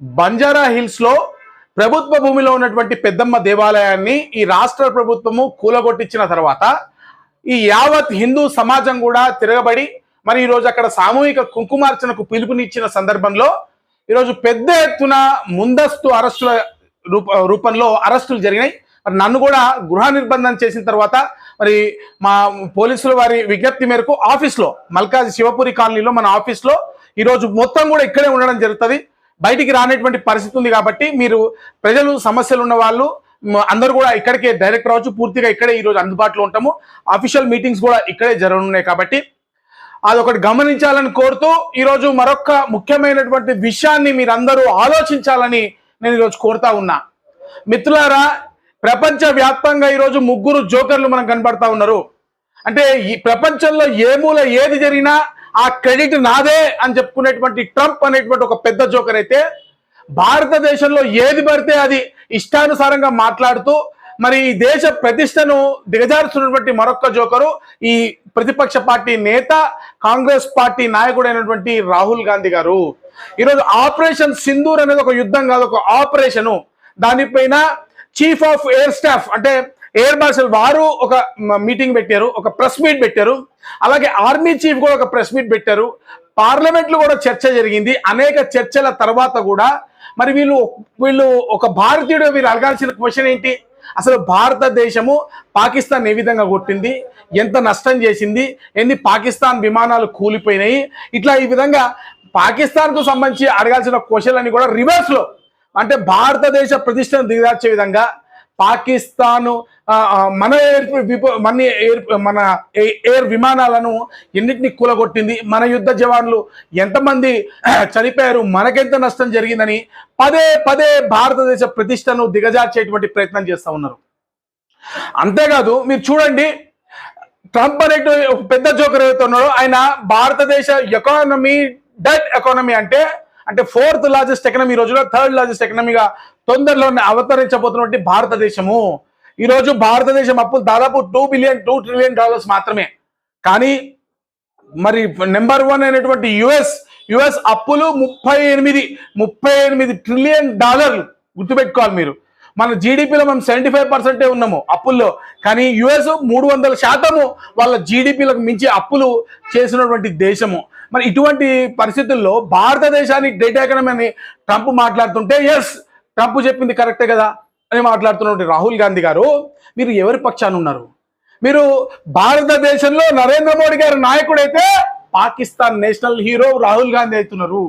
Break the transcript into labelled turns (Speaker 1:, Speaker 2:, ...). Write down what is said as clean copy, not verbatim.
Speaker 1: Banjara hills లో ప్రభుత్వ భూమిలో ఉన్నటువంటి పెద్దమ్మ దేవాలయాన్ని ఈ రాష్ట్ర ప్రభుత్వము కూలగొట్టించిన తర్వాత ఈ యావత్ హిందూ సమాజం కూడా తిరగబడి మరి ఈరోజు అక్కడ సామూహిక కుంకుమార్చనకు పిలుపునిచ్చిన సందర్భంలో ఈరోజు పెద్ద ఎత్తున ముందస్తు అరెస్టుల రూపంలో అరెస్టులు జరిగినాయి. మరి నన్ను కూడా గృహ నిర్బంధం చేసిన తర్వాత మరి మా పోలీసుల వారి విజ్ఞప్తి మేరకు ఆఫీస్లో మల్కాజ్ శివపురి కాలనీలో మన ఆఫీస్లో ఈరోజు మొత్తం కూడా ఇక్కడే ఉండడం జరుగుతుంది. బయటికి రానేటువంటి పరిస్థితి ఉంది కాబట్టి మీరు ప్రజలు సమస్యలు ఉన్న వాళ్ళు అందరూ కూడా ఇక్కడికే డైరెక్ట్ రావచ్చు. పూర్తిగా ఇక్కడే ఈరోజు అందుబాటులో ఉంటాము. అఫీషియల్ మీటింగ్స్ కూడా ఇక్కడే జరగనున్నాయి కాబట్టి అదొకటి గమనించాలని కోరుతూ ఈరోజు మరొక ముఖ్యమైనటువంటి విషయాన్ని మీరందరూ ఆలోచించాలని నేను ఈరోజు కోరుతా ఉన్నా. మిత్రులారా, ప్రపంచ వ్యాప్తంగా ఈరోజు ముగ్గురు జోకర్లు మనకు కనబడతా ఉన్నారు. అంటే ఈ ప్రపంచంలో ఏ మూల ఏది జరిగినా ఆ క్రెడిట్ నాదే అని చెప్పుకునేటువంటి ట్రంప్ అనేటువంటి ఒక పెద్ద జోకర్ అయితే, భారతదేశంలో ఏది పడితే అది ఇష్టానుసారంగా మాట్లాడుతూ మరి ఈ దేశ ప్రతిష్టను దిగజారుస్తున్నటువంటి మరొక జోకరు ఈ ప్రతిపక్ష పార్టీ నేత, కాంగ్రెస్ పార్టీ నాయకుడైనటువంటి రాహుల్ గాంధీ గారు. ఈరోజు ఆపరేషన్ సింధూర్ అనేది ఒక యుద్ధం కాదు, ఒక ఆపరేషను. దానిపైన చీఫ్ ఆఫ్ ఎయిర్ స్టాఫ్ అంటే ఎయిర్ మార్షల్ వారు ఒక మీటింగ్ పెట్టారు, ఒక ప్రెస్ మీట్ పెట్టారు. అలాగే ఆర్మీ చీఫ్ కూడా ఒక ప్రెస్ మీట్ పెట్టారు. పార్లమెంట్లో కూడా చర్చ జరిగింది. అనేక చర్చల తర్వాత కూడా మరి వీళ్ళు ఒక భారతీయుడు వీళ్ళు అడగాల్సిన క్వశ్చన్ ఏంటి, అసలు భారతదేశము పాకిస్తాన్ ఏ విధంగా కొట్టింది, ఎంత నష్టం చేసింది, ఎన్ని పాకిస్తాన్ విమానాలు కూలిపోయినాయి, ఇట్లా ఈ విధంగా పాకిస్తాన్కు సంబంధించి అడగాల్సిన క్వశ్చన్ అన్ని కూడా రివర్స్లో అంటే భారతదేశ ప్రతిష్టను దిగజార్చే విధంగా పాకిస్తాను మన ఎయిర్ విమానాలను ఎన్నిటిని కూలగొట్టింది, మన యుద్ధ జవాన్లు ఎంతమంది చనిపోయారు, మనకెంత నష్టం జరిగిందని పదే పదే భారతదేశ ప్రతిష్టను దిగజార్చేటువంటి ప్రయత్నం చేస్తూ ఉన్నారు. అంతేకాదు మీరు చూడండి, ట్రంప్ అనేటువంటి ఒక పెద్ద జోకర్ ఏదైతే ఉన్నాడో ఆయన భారతదేశ ఎకానమీ డెట్ ఎకానమీ అంటే ఫోర్త్ లార్జెస్ట్ ఎకనమీ, ఈ రోజులో థర్డ్ లార్జెస్ట్ ఎకనమీగా తొందరలోనే అవతరించబోతున్నటువంటి భారతదేశము. ఈరోజు భారతదేశం అప్పులు దాదాపు $2 ట్రిలియన్ మాత్రమే. కానీ మరి నెంబర్ 1 అయినటువంటి యుఎస్ అప్పులు 38 ట్రిలియన్ డాలర్లు. గుర్తుపెట్టుకోవాలి మీరు. మన జీడిపిలో మనం 75% ఉన్నాము అప్పుల్లో, కానీ యుఎస్ 300% వాళ్ళ జీడిపిలకు మించి అప్పులు చేసినటువంటి దేశము. మరి ఇటువంటి పరిస్థితుల్లో భారతదేశాన్ని డెట్ ఎకానమీ అని ట్రంప్ మాట్లాడుతుంటే, ఎస్ ట్రంప్ చెప్పింది కరెక్టే కదా అని మాట్లాడుతున్నటువంటి రాహుల్ గాంధీ గారు, మీరు ఎవరి పక్షాన ఉన్నారు? మీరు భారతదేశంలో నరేంద్ర మోడీ గారి నాయకుడైతే పాకిస్తాన్ నేషనల్ హీరో రాహుల్ గాంధీ అవుతున్నారు.